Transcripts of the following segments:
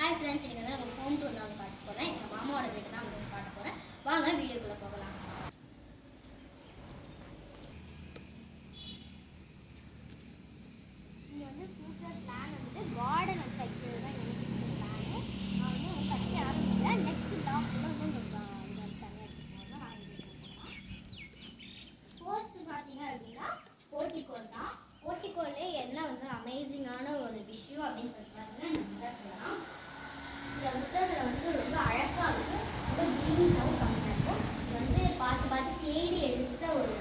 Hi friends, இன்றைக்கி வந்து நம்ம ஹோம் டூர் தான் காட்ட போகிறேன். எங்கள் மாமாவோட வீட்டு தான் வந்து காட்ட போகிறேன். வாங்க வீடியோக்குள்ளே போகலாம். இங்கே வந்து ஃபியூச்சர் பிளான் வந்து கார்டன் வந்து வைக்கிறது தான் எனக்கு ஃபியூச்சர் பிளானு. நான் வந்து கட்டி ஆரம்பிக்கல. நெக்ஸ்ட் பிளாக் கூட வந்து தனியாக எடுத்துக்கோங்க. ஃபர்ஸ்ட் பார்த்தீங்க அப்படின்னா போர்ட்டிகோல் தான். போர்ட்டிகோல்லே என்ன வந்து அமேசிங்கான ஒரு விஷயம் அப்படின்னு சொல்லிட்டு பார்த்தீங்கன்னா இந்த புத்தர்ஸ்லாம். இந்த புத்தர்ஸில் வந்து ரொம்ப அழகாக இருக்கும், ரொம்ப க்ரீனிஷாகவும் செம்மையாக இருக்கும். இது வந்து பார்த்து தேடி எடுத்த ஒரு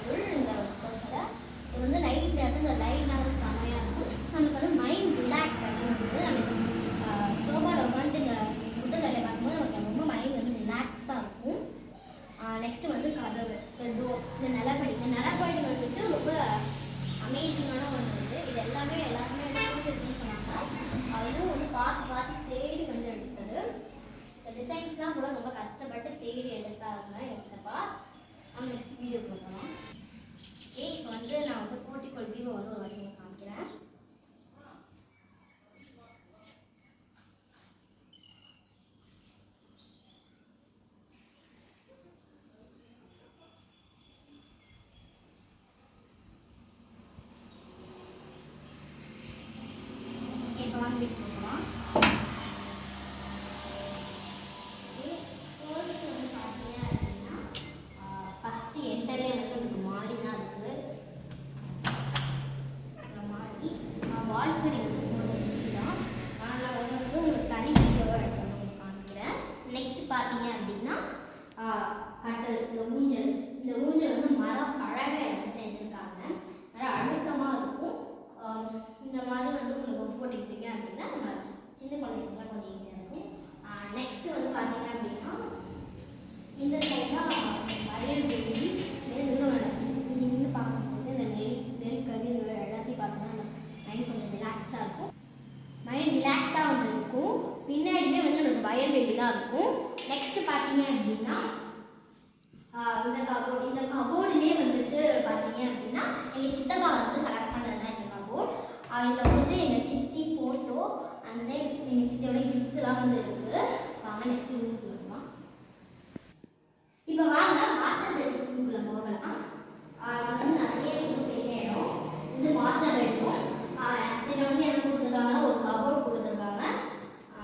பொருள் இந்த புத்தர்ஸில். இது வந்து நைட் நேரத்தில் இந்த லைட்லாம் வந்து செம்மையாக இருக்கும். நமக்கு வந்து மைண்ட் ரிலாக்ஸ் ஆகிடுது. நமக்கு சோபாவில் உட்காந்து இந்த புத்த சிலையை பார்க்கும்போது நமக்கு ரொம்ப மைண்ட் வந்து ரிலாக்ஸாக இருக்கும். நெக்ஸ்ட்டு வந்து கதவு, இந்த டோர், இந்த நிலப்படி வந்துட்டு ரொம்ப அமேசிங்கான ஒன்று வந்து இது எல்லாமே எல்லாருமே வந்து பிடிச்சிருக்குன்னு சொன்னாங்க. அதுவும் வந்து பார்த்து தேடி வந்து எடுத்தது. இந்த டிசைன்ஸ்லாம் கூட ரொம்ப கஷ்டப்பட்டு தேடி எடுத்தாங்க எங்கள் சித்தப்பா. நம்ம நெக்ஸ்ட் வீடியோ பார்க்கலாம். இப்போ வந்து நான் வந்து போர்ட்டிகோல் வியூவை வந்து ஒரு வாட்டி காமிக்கிறேன். வாங்கிட்டு போகலாம். ஃபர்ஸ்ட் வந்து பார்த்தீங்க அப்படின்னா ஃபஸ்ட்டு என்டர்லே வந்து ஒரு மாடி தான் இருக்குது. அந்த மாடி பால்கனி வந்து போகிறது தான். ஆனால் வந்து உங்களுக்கு தனி வீடியோவாக எடுத்து உங்களுக்கு காமிக்கிறேன். நெக்ஸ்ட் பார்த்தீங்க அப்படின்னா கட்டல், இந்த ஊஞ்சல் வந்து மரம் அழகாக எடுத்து செஞ்சுருக்காங்க. நல்லா அழுத்தமாக இருக்கும். இந்த மாதிரி வந்து உங்களுக்கு போட்டுக்கிட்டீங்க அப்படின்னா நம்ம சின்ன குழந்தைங்களுக்குலாம் கொஞ்சம் ஈஸியாக இருக்கும். நெக்ஸ்ட்டு வந்து பார்த்தீங்க அப்படின்னா இந்த சைடாக வயல்வெளி நின்று பார்க்கும்போது இந்த நெல் கதிர்கள் எல்லாத்தையும் பார்த்தோம்னா மைண்ட் கொஞ்சம் ரிலாக்ஸாக இருக்கும். மைண்ட் ரிலாக்ஸாக வந்து இருக்கும். பின்னாடியுமே வந்து நமக்கு வயல்வெளி தான் இருக்கும். நெக்ஸ்ட்டு பார்த்தீங்க அப்படின்னா இந்த கபோர்டுமே வந்துட்டு பார்த்தீங்க அப்படின்னா எங்கள் சித்தப்பா வந்து செலக்ட் பண்ணது தான் இந்த கபோர்ட். அதில் வந்துட்டு எங்கள் சித்தி ஃபோட்டோ அண்ட் தென் எங்கள் சித்தியோட கிஃப்ட்ஸ்லாம் வந்து இருக்குது. வாங்க நெக்ஸ்ட்டு ரூமுக்குள்ள போகலாம். இப்போ வாங்க மாஸ்டர் பெட்ரூமுக்குள்ளே போகலாம். இது வந்து நிறைய பெரிய இடம். இது மாஸ்டர் பெட்ரூம். இதில் வந்து என்ன கொடுத்துருக்காங்கன்னா ஒரு கபோர்ட் கொடுத்துருக்காங்க.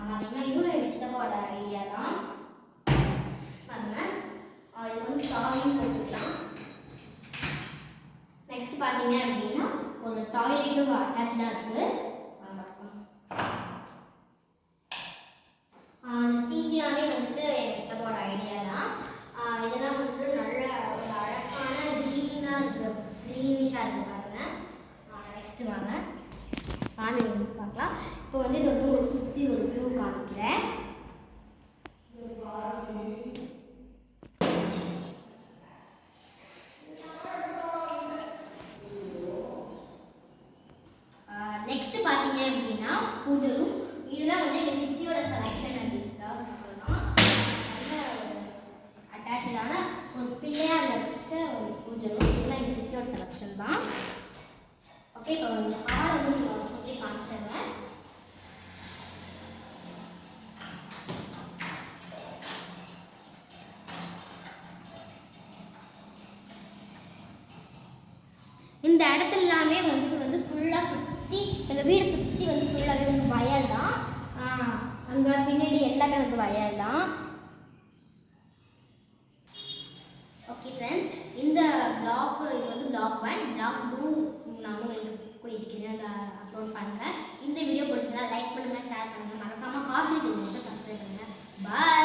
பார்த்தீங்கன்னா இதுவும் எங்கள் சித்தப்பாவோட ஐடியா தான். பாருங்க, இது வந்து சாமின்னு போட்டுக்கலாம். நெக்ஸ்ட் பார்த்தீங்க அப்படின்னா ஒரு டாய்லெட்டும் அட்டாச்சாக இருக்குது. அந்த சீட்லாமே வந்துட்டு எங்கள் சித்தப்போட ஐடியா தான். இதெல்லாம் வந்துட்டு நல்ல ஒரு அழகான க்ரீனாக இருக்குது, க்ரீனிஷாக இருக்குது பாருங்கள். நெக்ஸ்ட்டு வாங்க சாமி வந்து பார்க்கலாம். இப்போ வந்து இது வந்து ஒரு சுற்றி ஒரு வியூ காமிக்கிறேன். நெக்ஸ்ட் பார்த்தீங்க அப்படின்னா பூஜை ரூம். இதெல்லாம் வந்து எங்கள் சித்தியோட செலெக்ஷன் அப்படின்னு தான் சொல்லலாம். நல்ல அட்டாச்சான ஒரு பிள்ளையாக வச்ச ஒரு பூஜை ரூம். இதெல்லாம் எங்கள் சித்தியோட செலெக்ஷன் தான். ஓகே, இப்போ வந்து ஹாலை வந்து சொல்லி காமிச்சிடுறேன். இந்த இடத்துல எல்லாமே வந்து ஃபுல்லாக சுற்றி எங்கள் வீடு சுற்றி வந்து ஃபுல்லாகவே வந்து வயல் தான். அங்கே பின்னாடி எல்லாமே வந்து வயல் தான். ஓகே ஃப்ரெண்ட்ஸ், இந்த பிளாக் இது வந்து பிளாக் 1, பிளாக் 2 நான் வந்து உங்களுக்கு கூட சீக்கிரமே வந்து அப்லோட் பண்ணுறேன். இந்த வீடியோ பிடிச்சிருந்தா லைக் பண்ணுங்கள், ஷேர் பண்ணுங்கள், மறக்காமல் ஹாஸ்டல் சப்ஸ்கிரைப் பண்ணுங்கள். பாய்.